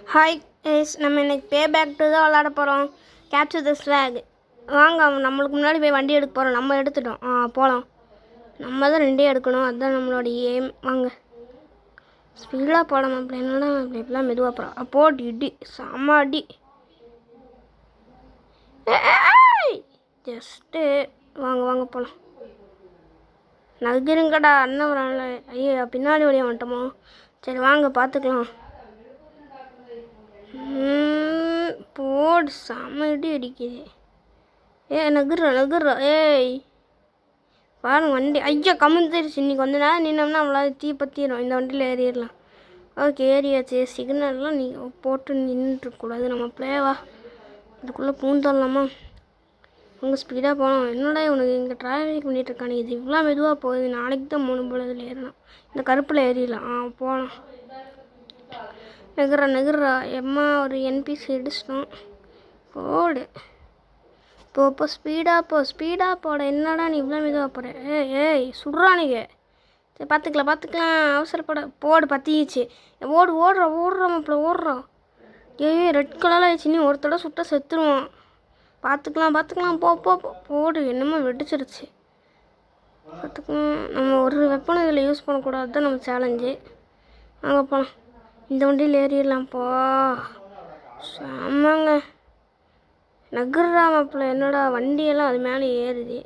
Hi guys, நம்ம இன்னைக்கு பே back to தான் விளாட போகிறோம். கேப்சர் தி ஃப்ளாக். வாங்க, நம்மளுக்கு முன்னாடி போய் வண்டி எடுக்க போகிறோம். நம்ம எடுத்துட்டோம். போகலாம். நம்ம தான் ரெண்டே எடுக்கணும், அதுதான் நம்மளோட எய்ம். வாங்க, ஸ்பீடாக போகலாம். அப்படி என்னடா இப்படிலாம் மெதுவாக போகிறோம். போட்டு இடி செம்ம அடி. ஜஸ்ட்டு வாங்க வாங்க போகலாம். நகருங்கடா அண்ணன் வரான்ல. ஐயோ, பின்னாடி வழியாக வந்துட்டோமோ. சரி வாங்க, பார்த்துக்கலாம். போடு செம்மடி அடிக்குது. நகுறா ஏய் பாருங்க வண்டி. ஐயா கமுந்துருச்சு. இன்னைக்கு கொஞ்ச நேரம் நின்னோம்னா நம்மளால தீ பற்றிடும். இந்த வண்டியில் ஏறிடலாம். ஓகே, ஏறியாச்சு. சிக்னல்லாம் நீ போட்டு நின்றுக்கூடாது. நம்ம பிளேவா இதுக்குள்ளே பூந்தரலாமா? உங்கள் ஸ்பீடாக போகலாம். என்னடா உனக்கு இங்கே ட்ராவலிங் பண்ணிகிட்டு இருக்கானு. இது இவ்வளோ மெதுவாக போகுது. நாளைக்கு தான் 3 பொழுதில் ஏறலாம். இந்த கருப்பில் ஏறிடலாம். போகலாம். நெகுறா எம்மா ஒரு என்பிசி இடிச்சிட்டோம். போடு இப்போ ஸ்பீடாக போட. என்னடா நீ இவ்வளோ மெதுவாக போட? ஏய் சுடுறானுங்க. சரி பார்த்துக்கலாம். அவசரப்பட. போடு பற்றிச்சு. ஓடுறோம் மாப்பிள்ள ஓடுறோம். ரெட் கலரில் ஆயிடுச்சு. நீ ஒருத்தோட சுட்ட செத்துருவான். பார்த்துக்கலாம் போடு. என்னமோ வெடிச்சிருச்சு. பார்த்துக்கலாம். நம்ம ஒரு வெப்பனும் இதில் யூஸ் பண்ணக்கூடாது தான் நம்ம சேலஞ்சு. வாங்க போகலாம். இந்த வண்டியில் ஏறிடலாம்ப்பா. ஆமாங்க. நகர்றா மாப்பிள்ள. என்னடா வண்டியெல்லாம் அது மேலே ஏறுது.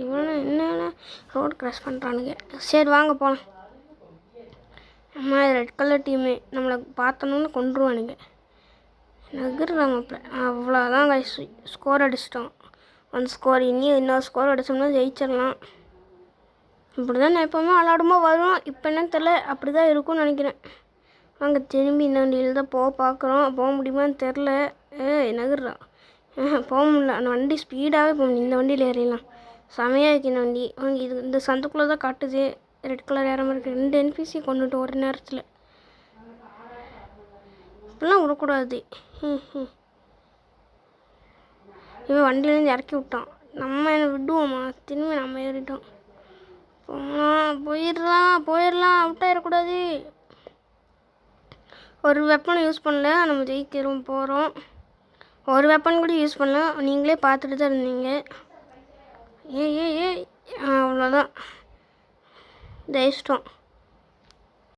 இவனை என்னென்ன ரோடு கிராஸ் பண்ணுறானுங்க. சரி வாங்க போகலாம். அம்மா ரெட் கலர் டீமு நம்மளை பார்த்தோன்னு கொண்டுருவானுங்க. நகர்றா மாப்பிள்ள. அவ்வளோதான் ஸ்கோர் அடிச்சிட்டோம். 1 ஸ்கோர். இன்னொரு ஸ்கோர் அடித்தோம்னா ஜெயிச்சிடலாம். இப்படி தான் நான் எப்போவுமே விளாடும்போது வரும். இப்போ என்னன்னு தெரில, அப்படி தான் இருக்கும்னு நினைக்கிறேன். வாங்க திரும்பி இந்த வண்டியில் தான் போக முடியுமான்னு தெரில. நகர்றா. போக முடியல. அந்த வண்டி ஸ்பீடாகவே போக முடியும். இந்த வண்டியில் ஏறிடலாம். செமையாக இருக்குது இந்த வண்டி. வாங்க, இது இந்த சந்துக்குள்ளே தான் காட்டுது. ரெட் கலர் ஏற மாதிரி இருக்குது. 2 என்பிசி கொண்டுட்டு ஒரு நேரத்தில். இப்படிலாம் விடக்கூடாது. இவன் வண்டியிலேருந்து இறக்கி விட்டான். நம்ம என்ன விடுவோமா? திரும்பி நம்ம ஏறிட்டோம். போயிடலாம். அவுட் ஆகிடக்கூடாது. ஒரு வெப்பனை யூஸ் பண்ணல. நம்ம ஜெயிக்கிறோம் போகிறோம். ஒரு வெப்பன் கூட யூஸ் பண்ணல. நீங்களே பார்த்துட்டு தான் இருந்தீங்க. ஏய் அவ்வளோதான் ஜெயிச்சிட்டோம்.